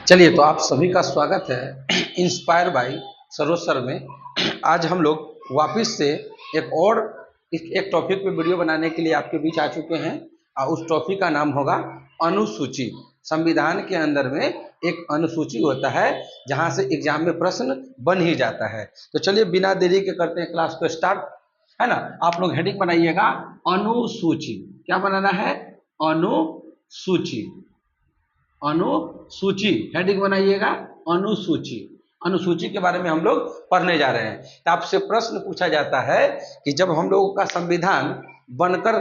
चलिए, तो आप सभी का स्वागत है इंस्पायर बाय सरोज सर में। आज हम लोग वापस से एक और एक टॉपिक पे वीडियो बनाने के लिए आपके बीच आ चुके हैं। और उस टॉपिक का नाम होगा अनुसूची। संविधान के अंदर में एक अनुसूची होता है जहां से एग्जाम में प्रश्न बन ही जाता है। तो चलिए, बिना देरी के करते हैं क्लास को स्टार्ट, है ना। आप लोग हेडिंग बनाइएगा अनुसूची। क्या बनाना है? अनुसूची। अनुसूची हेडिंग बनाइएगा अनुसूची। अनुसूची के बारे में हम लोग पढ़ने जा रहे हैं। तो आपसे प्रश्न पूछा जाता है कि जब हम लोगों का संविधान बनकर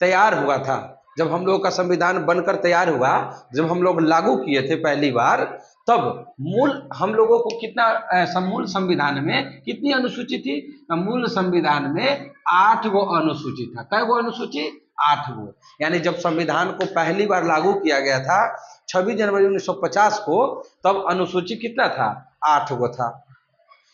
तैयार हुआ था, जब हम लोगों का संविधान बनकर तैयार हुआ, जब हम लोग लागू किए थे पहली बार, तब मूल हम लोगों को कितना मूल संविधान में कितनी अनुसूची थी? मूल संविधान में 8 गो अनुसूची था। कै गो अनुसूची? 8 गो। यानी जब संविधान को पहली बार लागू किया गया था 26 जनवरी 1950 को, तब अनुसूची कितना था? 8 गो था।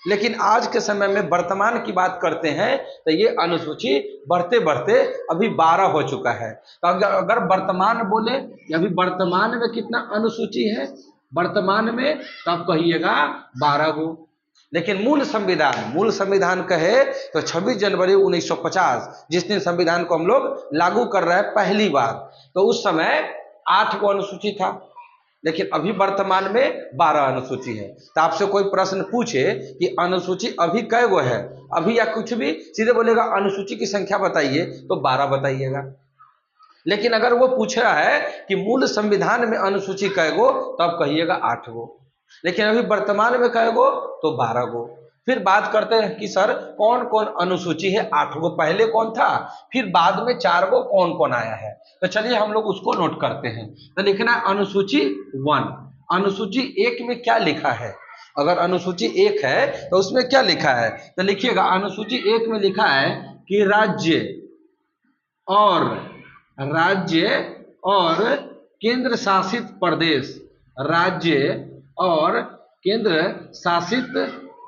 लेकिन आज के समय में वर्तमान की बात करते हैं तो ये अनुसूची बढ़ते बढ़ते अभी 12 हो चुका है। तो अगर वर्तमान बोले, अभी वर्तमान में कितना अनुसूची है वर्तमान में, तो आप कहिएगा 12 गो। लेकिन मूल संविधान कहे तो 26 जनवरी 1950, जिस दिन संविधान को हम लोग लागू कर रहे हैं पहली बार, तो उस समय 8 गो अनुसूची था। लेकिन अभी वर्तमान में 12 अनुसूची है। तो आपसे कोई प्रश्न पूछे कि अनुसूची अभी कै गो है, अभी या कुछ भी, सीधे बोलेगा अनुसूची की संख्या बताइए, तो 12 बताइएगा। लेकिन अगर वो पूछ रहा है कि मूल संविधान में अनुसूची कै गो, तो आप कहिएगा 8 गो। लेकिन अभी वर्तमान में कै गो, तो 12 गो। फिर बात करते हैं कि सर कौन कौन अनुसूची है? 8 गो पहले कौन था, फिर बाद में 4 गो कौन कौन आया है। तो चलिए हम लोग उसको नोट करते हैं। तो लिखना है अनुसूची 1। अनुसूची 1 में क्या लिखा है? अगर अनुसूची 1 है तो उसमें क्या लिखा है? तो लिखिएगा अनुसूची 1 में लिखा है कि और राज्य और केंद्र शासित प्रदेश, राज्य और केंद्र शासित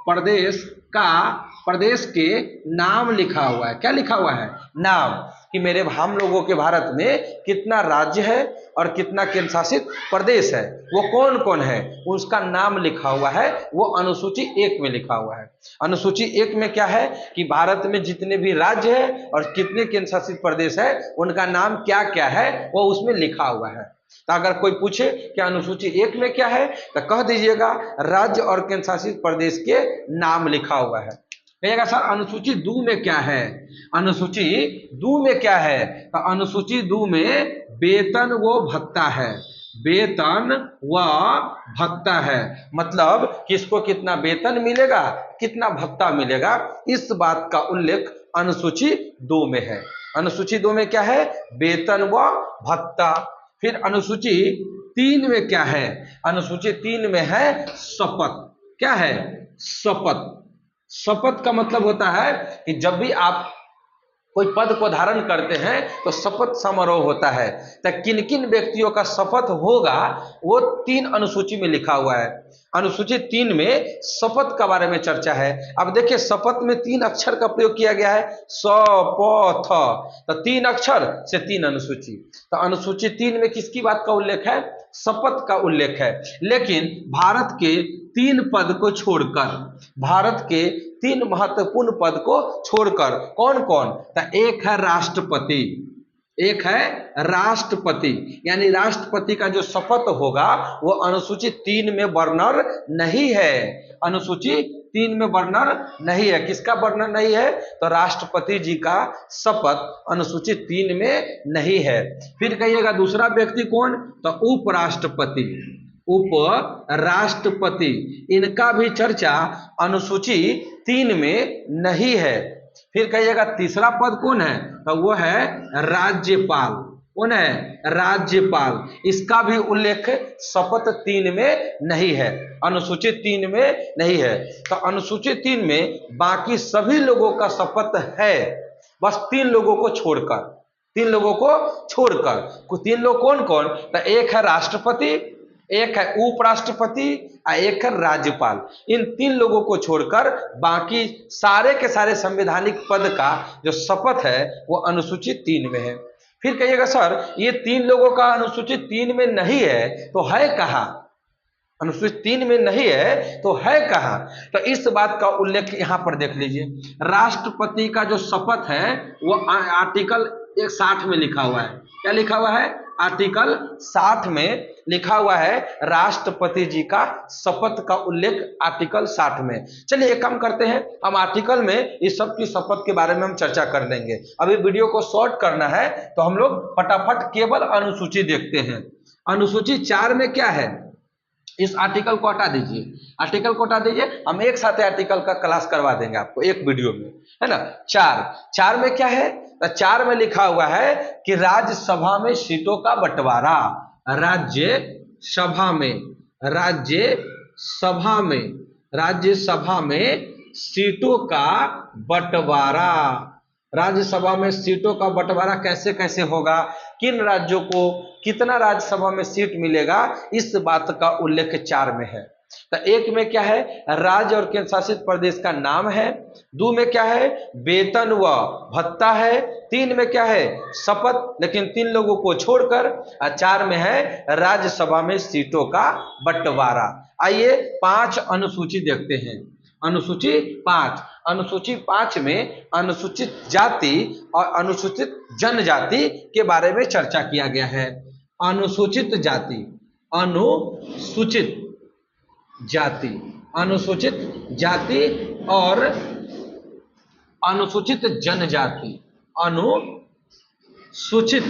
प्रदेश का, प्रदेश के नाम लिखा हुआ है। क्या लिखा हुआ है? नाम। कि मेरे हम लोगों के भारत में कितना राज्य है और कितना केंद्र शासित प्रदेश है, वो कौन कौन है, उसका नाम लिखा हुआ है। वो अनुसूची 1 में लिखा हुआ है। अनुसूची 1 में क्या है कि भारत में जितने भी राज्य है और कितने केंद्र शासित प्रदेश है, उनका नाम क्या क्या है, वो उसमें लिखा हुआ है। तो अगर कोई पूछे कि अनुसूची 1 में क्या है, तो कह दीजिएगा राज्य और केंद्र शासित प्रदेश के नाम लिखा हुआ है। कहिएगा सर अनुसूची 2 में क्या है? अनुसूची 2 में क्या है? तो अनुसूची 2 में वेतन व भत्ता है। वेतन व भत्ता है, मतलब किसको कितना वेतन मिलेगा, कितना भत्ता मिलेगा, इस बात का उल्लेख अनुसूची 2 में है। अनुसूची 2 में क्या है? वेतन व भत्ता। फिर अनुसूची 3 में क्या है? अनुसूची 3 में है शपथ। क्या है? शपथ। शपथ का मतलब होता है कि जब भी आप कोई पद को धारण करते हैं तो शपथ समारोह होता है। तो किन किन व्यक्तियों का शपथ होगा, वो 3 अनुसूची में लिखा हुआ है। अनुसूची 3 में शपथ के बारे में चर्चा है। अब देखिए, शपथ में 3 अक्षर का प्रयोग किया गया है, स प थ। तो 3 अक्षर से 3 अनुसूची। तो अनुसूची 3 में किसकी बात का उल्लेख है? शपथ का उल्लेख है। लेकिन भारत के 3 पद को छोड़कर, भारत के 3 महत्वपूर्ण पद को छोड़कर, कौन कौन? तो एक है राष्ट्रपति, एक है राष्ट्रपति। यानी राष्ट्रपति का जो शपथ होगा वो अनुसूची 3 में वर्णन नहीं है। अनुसूची 3 में वर्णन नहीं है। किसका वर्णन नहीं है? तो राष्ट्रपति जी का शपथ अनुसूची 3 में नहीं है। फिर कहिएगा दूसरा व्यक्ति कौन? तो उपराष्ट्रपति। उपराष्ट्रपति, इनका भी चर्चा अनुसूची 3 में नहीं है। फिर कहिएगा तीसरा पद कौन है? तो वो है राज्यपाल। कौन है? राज्यपाल। इसका भी उल्लेख शपथ 3 में नहीं है, अनुसूची 3 में नहीं है। तो अनुसूची 3 में बाकी सभी लोगों का शपथ है, बस 3 लोगों को छोड़कर। 3 लोगों को छोड़कर। 3 लोग कौन कौन? तो एक है राष्ट्रपति, एक है उपराष्ट्रपति और एक है राज्यपाल। इन 3 लोगों को छोड़कर बाकी सारे के सारे संवैधानिक पद का जो शपथ है वो अनुसूची 3 में है। फिर कहिएगा सर ये 3 लोगों का अनुसूची 3 में नहीं है, तो है कहाँ? अनुसूची 3 में नहीं है तो है कहाँ? तो इस बात का उल्लेख यहाँ पर देख लीजिए। राष्ट्रपति का जो शपथ है वो आर्टिकल 60 में लिखा हुआ है। क्या लिखा हुआ है? आर्टिकल 60 में लिखा हुआ है राष्ट्रपति जी का शपथ का उल्लेख आर्टिकल 60 में। चलिए एक काम करते हैं, हम आर्टिकल में इस सब की शपथ के बारे में हम चर्चा कर लेंगे। अभी वीडियो को शॉर्ट करना है तो हम लोग फटाफट केवल अनुसूची देखते हैं। अनुसूची 4 में क्या है? इस आर्टिकल को हटा दीजिए, आर्टिकल को हटा दीजिए, हम एक साथ आर्टिकल का क्लास करवा देंगे आपको एक वीडियो में, है ना। 4 में क्या है? तो 4 में लिखा हुआ है कि राज्यसभा में सीटों का बंटवारा। राज्यसभा में सीटों का बंटवारा। राज्यसभा में सीटों का बंटवारा कैसे कैसे होगा, किन राज्यों को कितना राज्यसभा में सीट मिलेगा, इस बात का उल्लेख 4 में है। तो 1 में क्या है? राज्य और केंद्र शासित प्रदेश का नाम है। 2 में क्या है? वेतन व भत्ता है। 3 में क्या है? शपथ, लेकिन 3 लोगों को छोड़कर। 4 में है राज्यसभा में सीटों का बंटवारा। आइए 5 अनुसूची देखते हैं। अनुसूची 5 में अनुसूचित जाति और अनुसूचित जनजाति के बारे में चर्चा किया गया है। अनुसूचित जाति, अनुसूचित जाति और अनुसूचित जनजाति। अनुसूचित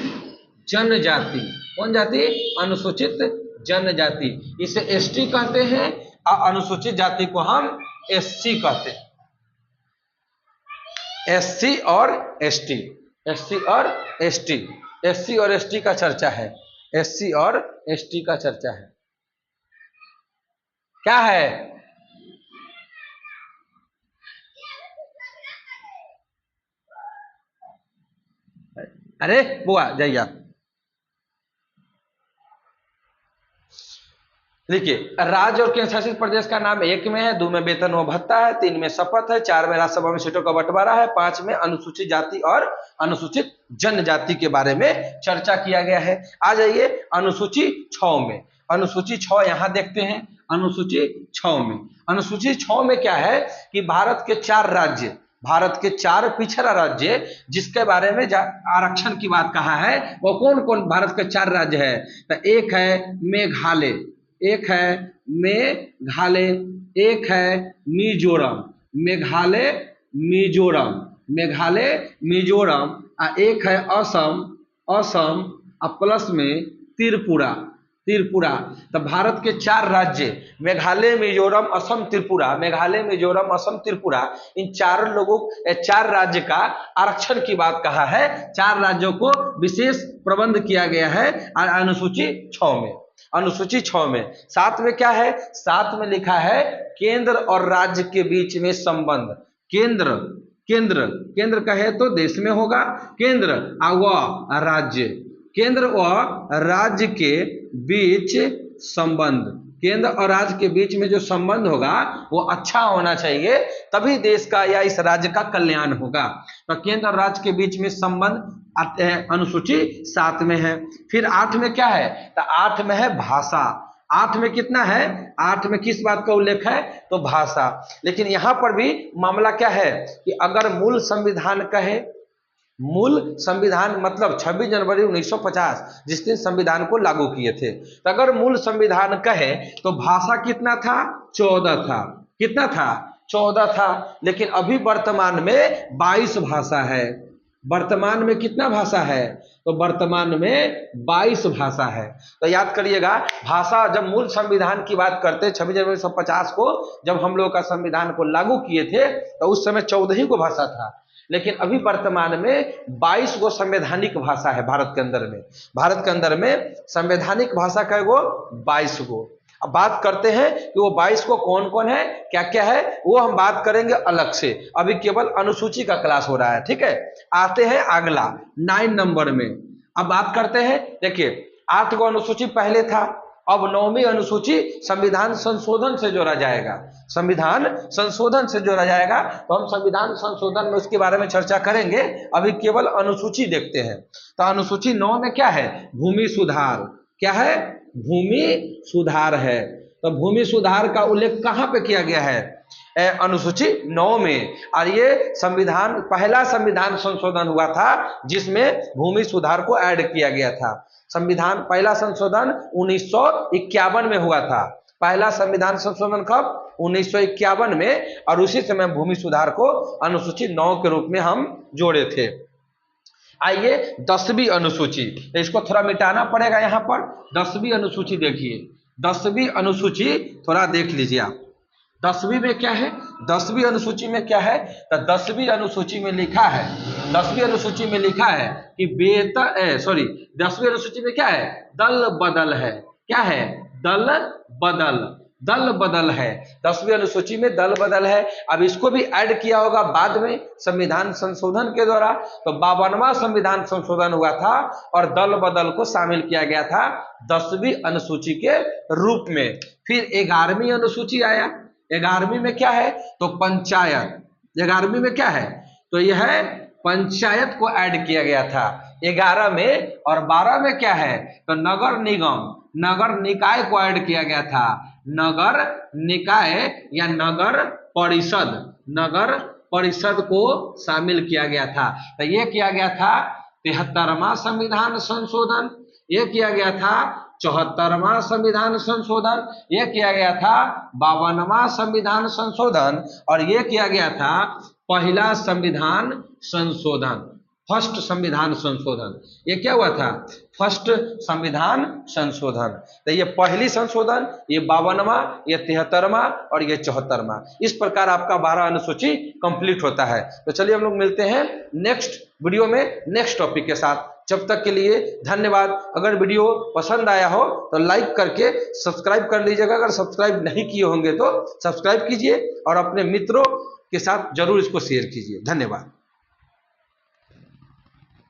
जनजाति कौन जाति? अनुसूचित जनजाति, इसे एसटी कहते हैं और अनुसूचित जाति को हम एससी कहते हैं। एससी और एसटी, एससी और एसटी, एससी और एसटी का चर्चा है। एससी और एसटी का चर्चा है। क्या है? अरे बुआ जाइए आप। देखिए, राज्य और केंद्र शासित प्रदेश का नाम 1 में है, 2 में वेतन व भत्ता है, 3 में शपथ है, 4 में राज्यसभा में सीटों का बंटवारा है, 5 में अनुसूचित जाति और अनुसूचित जनजाति के बारे में चर्चा किया गया है। आ जाइए अनुसूची 6 में। अनुसूची 6 यहां देखते हैं। अनुसूची 6 में क्या है कि भारत के 4 पिछड़ा राज्य जिसके बारे में आरक्षण की बात कहा है, वो कौन कौन भारत के 4 राज्य है? तो 1 है मेघालय, 1 है मेघालय, 1 है मिजोरम, मेघालय मिजोरम, 1 है असम प्लस में त्रिपुरा। तो भारत के 4 राज्य मेघालय मिजोरम असम त्रिपुरा, इन 4 राज्य का आरक्षण की बात कहा है। 4 राज्यों को विशेष प्रबंध किया गया है अनुसूची 6 में। अनुसूची 6 में 7 में क्या है? 7 में लिखा है केंद्र और राज्य के बीच में संबंध। केंद्र कहे तो देश में होगा, केंद्र व राज्य, केंद्र व राज्य के बीच संबंध। केंद्र और राज्य के बीच में जो संबंध होगा वो अच्छा होना चाहिए, तभी देश का या इस राज्य का कल्याण होगा। तो केंद्र और राज्य के बीच में संबंध आते हैं, अनुसूची 7 में है। फिर 8 में क्या है? तो 8 में है भाषा। 8 में कितना है? 8 में किस बात का उल्लेख है? तो भाषा। लेकिन यहां पर भी मामला क्या है कि अगर मूल संविधान कहे, मूल संविधान मतलब 26 जनवरी 1950 जिस दिन संविधान को लागू किए थे, तो अगर मूल संविधान कहे तो भाषा कितना था? 14 था। कितना था? 14 था। लेकिन अभी वर्तमान में 22 भाषा है। वर्तमान में कितना भाषा है? तो वर्तमान में 22 भाषा है। तो याद करिएगा, भाषा जब मूल संविधान की बात करते 26 जनवरी 1950 को जब हम लोग का संविधान को लागू किए थे तो उस समय 14 ही को भाषा था, लेकिन अभी वर्तमान में 22 गो संवैधानिक भाषा है भारत के अंदर में। भारत के अंदर में संवैधानिक भाषा का वो 22 गो। अब बात करते हैं कि वो 22 को कौन कौन है, क्या क्या है, वो हम बात करेंगे अलग से। अभी केवल अनुसूची का क्लास हो रहा है, ठीक है। आते हैं अगला 9 नंबर में। अब बात करते हैं, देखिए 8 गो अनुसूची पहले था, अब 9वीं अनुसूची संविधान संशोधन से जोड़ा जाएगा। संविधान संशोधन से जोड़ा जाएगा, तो हम संविधान संशोधन में उसके बारे में चर्चा करेंगे। अभी केवल अनुसूची देखते हैं। तो अनुसूची 9 में क्या है? भूमि सुधार। क्या है? भूमि सुधार है। तो भूमि सुधार का उल्लेख कहाँ पे किया गया है? अनुसूची 9 में। और ये संविधान, पहला संविधान संशोधन हुआ था जिसमें भूमि सुधार को ऐड किया गया था। संविधान पहला संशोधन 1951 में हुआ था। पहला संविधान संशोधन कब? 1951 में। और उसी समय भूमि सुधार को अनुसूची 9 के रूप में हम जोड़े थे। आइए 10वीं अनुसूची, इसको थोड़ा मिटाना पड़ेगा यहाँ पर। 10वीं अनुसूची देखिए, 10वीं अनुसूची थोड़ा देख लीजिए आप। 10वीं में क्या है? 10वीं अनुसूची में क्या है? तो 10वीं अनुसूची में लिखा है, 10वीं अनुसूची में लिखा है कि 10वीं अनुसूची में क्या है? दल बदल है। क्या है? दल बदल, दल बदल है। 10वीं अनुसूची में दल बदल है। अब इसको भी ऐड किया होगा बाद में संविधान संशोधन के द्वारा। तो 52वां संविधान संशोधन हुआ था और दल बदल को शामिल किया गया था 10वीं अनुसूची के रूप में। फिर 11वीं अनुसूची आया। 11वीं में क्या है? तो पंचायत। 11वीं में क्या है? तो यह पंचायत को ऐड किया गया था 11 में। और 12 में क्या है? तो नगर निगम, नगर निकाय को ऐड किया गया था। नगर निकाय या नगर परिषद, नगर परिषद को शामिल किया गया था। तो ये किया गया था 73वां संविधान संशोधन, ये किया गया था 74वां संविधान संशोधन, ये किया गया था 52वां संविधान संशोधन, और ये किया गया था पहला संविधान संशोधन, फर्स्ट संविधान संशोधन। ये क्या हुआ था? फर्स्ट संविधान संशोधन। तो ये पहली संशोधन, ये 52वां, ये 73वां और ये 74वां। इस प्रकार आपका 12 अनुसूची कंप्लीट होता है। तो चलिए हम लोग मिलते हैं नेक्स्ट वीडियो में नेक्स्ट टॉपिक के साथ। जब तक के लिए धन्यवाद। अगर वीडियो पसंद आया हो तो लाइक करके सब्सक्राइब कर लीजिएगा। अगर सब्सक्राइब नहीं किए होंगे तो सब्सक्राइब कीजिए और अपने मित्रों के साथ जरूर इसको शेयर कीजिए। धन्यवाद।